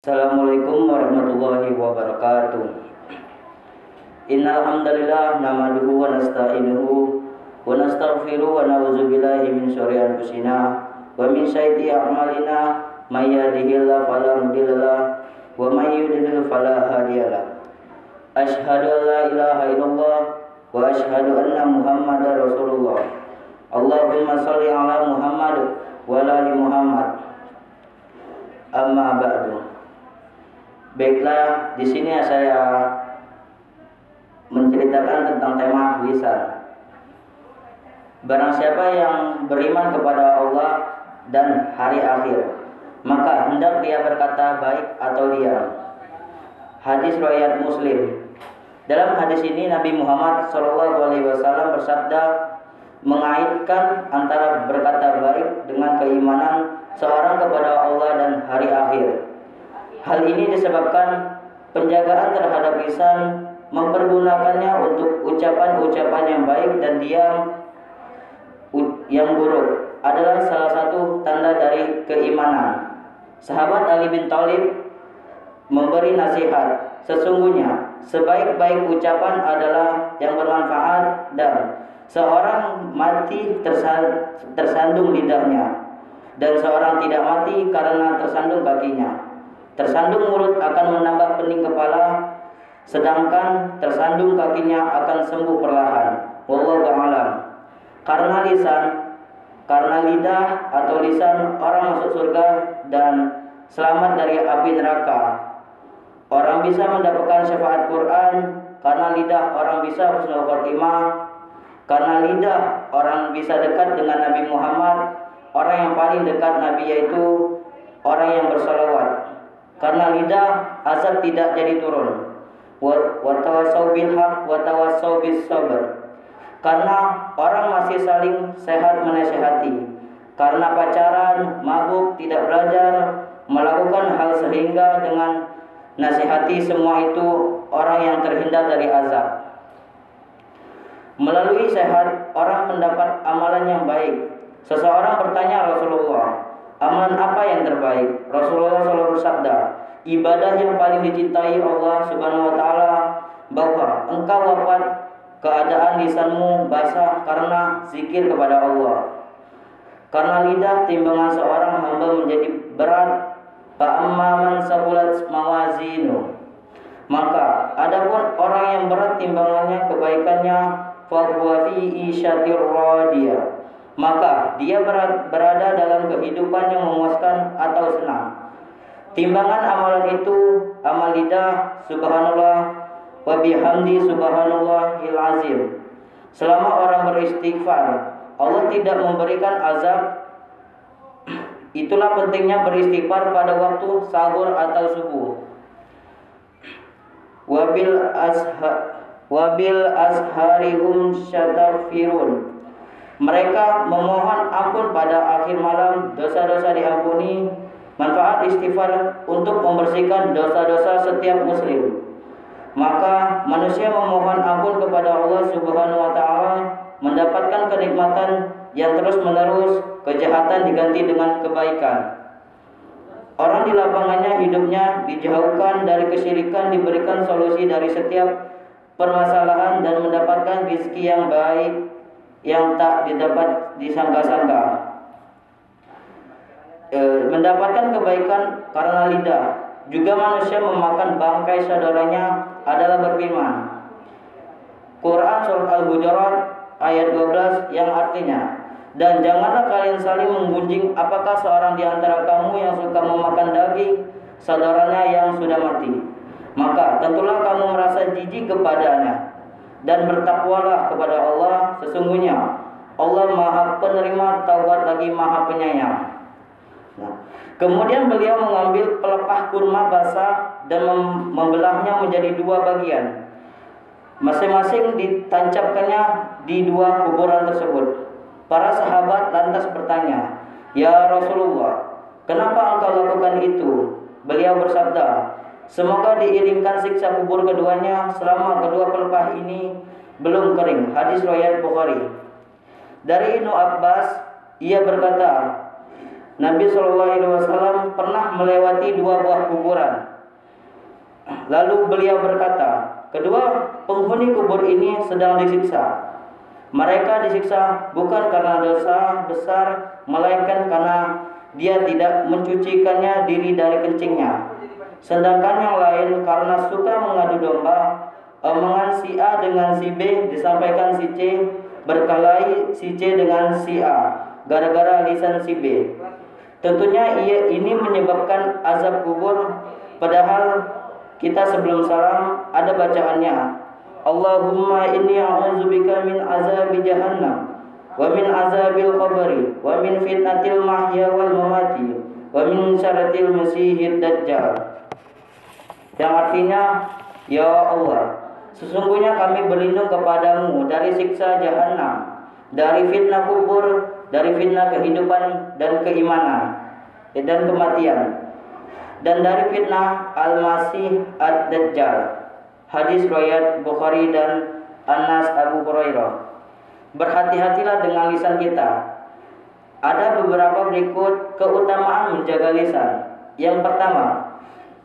Assalamualaikum warahmatullahi wabarakatuh. Innal hamdalillah nahmaduhu wa nasta'inuhu wa nastaghfiruh wa na'udzu billahi min syururi anfusina wa min sayyiati a'malina may yahdihillahu fala mudhillalah wa may yudhlil fala hadiyalah. Asyhadu an la ilaha illallah wa asyhadu anna Muhammadar Rasulullah. Allahumma shalli ala Muhammad wa ala ali Muhammad. Amma ba'du. Baiklah, di sini saya menceritakan tentang tema lisan. Barang siapa yang beriman kepada Allah dan hari akhir, maka hendak dia berkata baik atau diam. Hadis riwayat Muslim. Dalam hadis ini Nabi Muhammad SAW bersabda mengaitkan antara berkata baik dengan keimanan seorang kepada Allah dan hari akhir. Hal ini disebabkan penjagaan terhadap lisan, mempergunakannya untuk ucapan-ucapan yang baik dan diam yang buruk adalah salah satu tanda dari keimanan. Sahabat Ali bin Thalib memberi nasihat, sesungguhnya sebaik-baik ucapan adalah yang bermanfaat dan seorang mati tersandung lidahnya dan seorang tidak mati karena tersandung kakinya. Tersandung mulut akan menambah pening kepala, sedangkan tersandung kakinya akan sembuh perlahan. Wallahu a'lam. Karena lidah atau lisan orang masuk surga dan selamat dari api neraka. Orang bisa mendapatkan syafaat Quran karena lidah orang bisa husnul khotimah. Karena lidah orang bisa dekat dengan Nabi Muhammad. Orang yang paling dekat Nabi yaitu orang yang bersalawat. Karena lidah azab tidak jadi turun. Wa tawassaw bil haq wa tawassaw bis sabr. Karena orang masih saling sehat menasihati. Karena pacaran, mabuk, tidak belajar, melakukan hal sehingga dengan nasihati semua itu orang yang terhindar dari azab. Melalui sehat orang mendapat amalan yang baik. Seseorang bertanya Rasulullah, amalan apa yang terbaik? Rasulullah SAW bersabda, ibadah yang paling dicintai Allah Subhanahu wa taala bahwa engkau wafat keadaan lisanmu basah karena zikir kepada Allah. Karena lidah timbangan seorang hamba menjadi berat, fa amma man saqulat mawazinu. Maka adapun orang yang berat timbangannya kebaikannya fa huwa fi isyatir radiyah. Maka dia berada dalam kehidupan yang memuaskan atau senang. Timbangan amalan itu amal lidah subhanallah wa bihamdi subhanallahil azim. Selama orang beristighfar, Allah tidak memberikan azab. Itulah pentingnya beristighfar pada waktu sahur atau subuh. Wabil asharihum syatarfirun. Mereka memohon ampun pada akhir malam, dosa-dosa diampuni. Manfaat istighfar untuk membersihkan dosa-dosa setiap muslim. Maka manusia memohon ampun kepada Allah Subhanahu wa taala mendapatkan kenikmatan yang terus-menerus, kejahatan diganti dengan kebaikan. Orang di lapangannya hidupnya dijauhkan dari kesyirikan, diberikan solusi dari setiap permasalahan dan mendapatkan rezeki yang baik yang tak didapat disangka-sangka. Mendapatkan kebaikan karena lidah. Juga manusia memakan bangkai saudaranya adalah berfirman. Quran Surah Al-Hujurat ayat 12 yang artinya, dan janganlah kalian saling menggunjing apakah seorang di antara kamu yang suka memakan daging saudaranya yang sudah mati. Maka tentulah kamu merasa jijik kepadanya. Dan bertakwalah kepada Allah, sesungguhnya Allah Maha Penerima Taubat lagi Maha Penyayang. Kemudian beliau mengambil pelepah kurma basah dan membelahnya menjadi dua bagian. Masing-masing ditancapkannya di dua kuburan tersebut. Para sahabat lantas bertanya, "Ya Rasulullah, kenapa engkau lakukan itu?" Beliau bersabda, semoga diiringkan siksa kubur keduanya selama kedua pelepah ini belum kering. Hadis riwayat Bukhari. Dari Ibnu Abbas, ia berkata, Nabi SAW pernah melewati 2 buah kuburan. Lalu beliau berkata, kedua penghuni kubur ini sedang disiksa. Mereka disiksa bukan karena dosa besar, melainkan karena dia tidak mencucikannya diri dari kencingnya. Sedangkan yang lain karena suka mengadu domba, omongan si A dengan si B disampaikan si C, berkelahi si C dengan si A gara-gara lisan si B. Tentunya ini menyebabkan azab kubur, padahal kita sebelum salam ada bacaannya, Allahumma inni a'udzubika min azabi jahannam wa min azabil qabri wa min fitnatil mahya wal mamati wa min syarril masiihid dajjal. Yang artinya, ya Allah, sesungguhnya kami berlindung kepadamu dari siksa jahanam, dari fitnah kubur, dari fitnah kehidupan dan keimanan dan kematian, dan dari fitnah Al-Masih Ad-Dajjal. Hadis riwayat Bukhari dan Anas Abu Hurairah. Berhati-hatilah dengan lisan kita. Ada beberapa berikut keutamaan menjaga lisan. Yang pertama,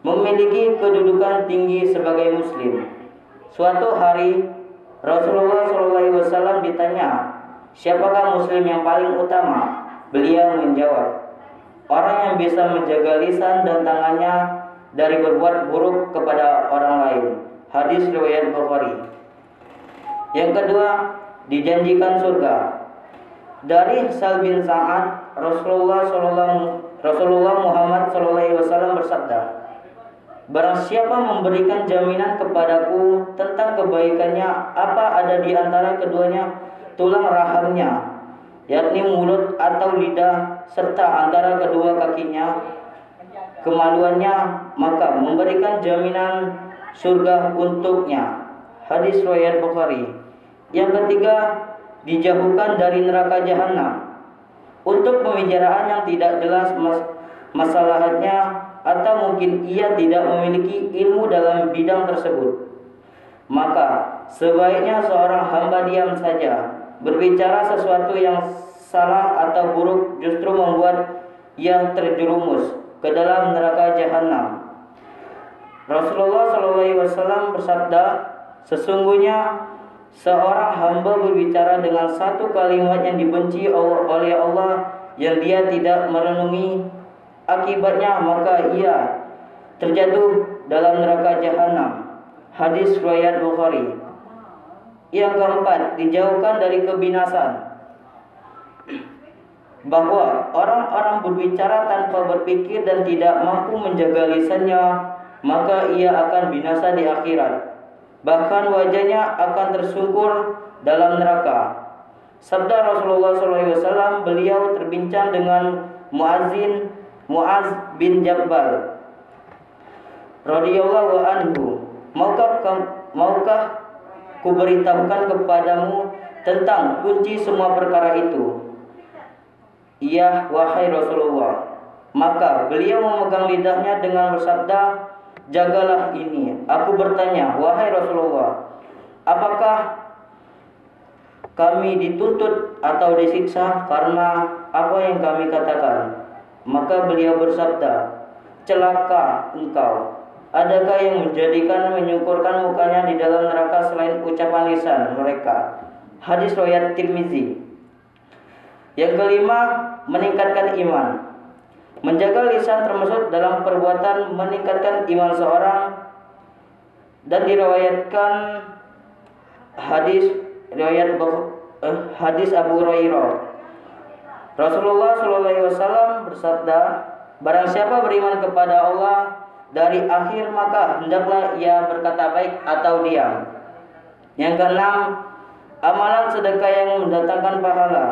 memiliki kedudukan tinggi sebagai muslim. Suatu hari Rasulullah SAW ditanya, siapakah muslim yang paling utama? Beliau menjawab, orang yang bisa menjaga lisan dan tangannya dari berbuat buruk kepada orang lain. Hadis riwayat Bukhari. Yang kedua, dijanjikan surga. Dari Sal bin Sa'ad, Rasulullah Muhammad SAW bersabda, barang siapa memberikan jaminan kepadaku tentang kebaikannya apa ada di antara keduanya tulang rahangnya, yakni mulut atau lidah, serta antara kedua kakinya, kemaluannya, maka memberikan jaminan surga untuknya. Hadis riwayat Bukhari. Yang ketiga, dijauhkan dari neraka jahanam. Untuk pembicaraan yang tidak jelas masalahnya atau mungkin ia tidak memiliki ilmu dalam bidang tersebut, maka sebaiknya seorang hamba diam saja. Berbicara sesuatu yang salah atau buruk justru membuat ia terjerumus ke dalam neraka jahanam. Rasulullah SAW bersabda, sesungguhnya seorang hamba berbicara dengan satu kalimat yang dibenci oleh Allah yang dia tidak merenungi akibatnya, maka ia terjatuh dalam neraka jahanam. Hadis riwayat Bukhari. Yang keempat, dijauhkan dari kebinasan. Bahwa orang-orang berbicara tanpa berpikir dan tidak mampu menjaga lisannya, maka ia akan binasa di akhirat. Bahkan wajahnya akan tersungkur dalam neraka. Sabda Rasulullah SAW, beliau terbincang dengan Muaz bin Jabal radhiyallahu anhu, maukah kuberitahukan kepadamu tentang kunci semua perkara itu? Iya, wahai Rasulullah. Maka beliau memegang lidahnya dengan bersabda, jagalah ini. Aku bertanya, wahai Rasulullah, apakah kami dituntut atau disiksa karena apa yang kami katakan? Maka beliau bersabda, celaka engkau. Adakah yang menjadikan menyungkurkan mukanya di dalam neraka selain ucapan lisan mereka? Hadis riwayat Tirmizi. Yang kelima, meningkatkan iman. Menjaga lisan termasuk dalam perbuatan meningkatkan iman seorang, dan diriwayatkan hadis Abu Hurairah. Rasulullah SAW bersabda, barang siapa beriman kepada Allah dari akhir, maka hendaklah ia berkata baik atau diam. Yang keenam, amalan sedekah yang mendatangkan pahala.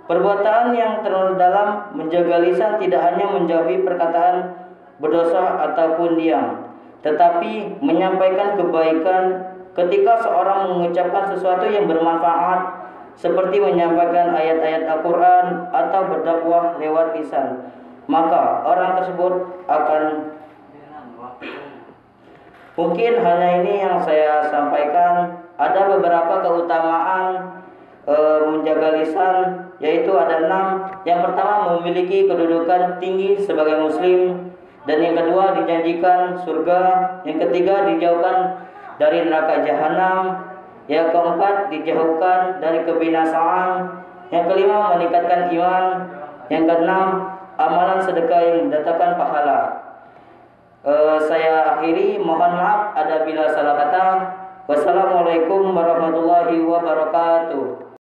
Perbuatan yang terdalam menjaga lisan tidak hanya menjauhi perkataan berdosa ataupun diam, tetapi menyampaikan kebaikan ketika seorang mengucapkan sesuatu yang bermanfaat, seperti menyampaikan ayat-ayat Al-Quran atau berdakwah lewat lisan, maka orang tersebut akan. Mungkin hanya ini yang saya sampaikan. Ada beberapa keutamaan menjaga lisan, yaitu ada 6. Yang pertama, memiliki kedudukan tinggi sebagai muslim, dan yang kedua dijanjikan surga, yang ketiga dijauhkan dari neraka jahanam, yang keempat dijauhkan dari kebinasaan, yang kelima meningkatkan iman, yang keenam amalan sedekah yang mendatangkan pahala. Saya akhiri, mohon maaf ada bila salah kata. Wassalamualaikum warahmatullahi wabarakatuh.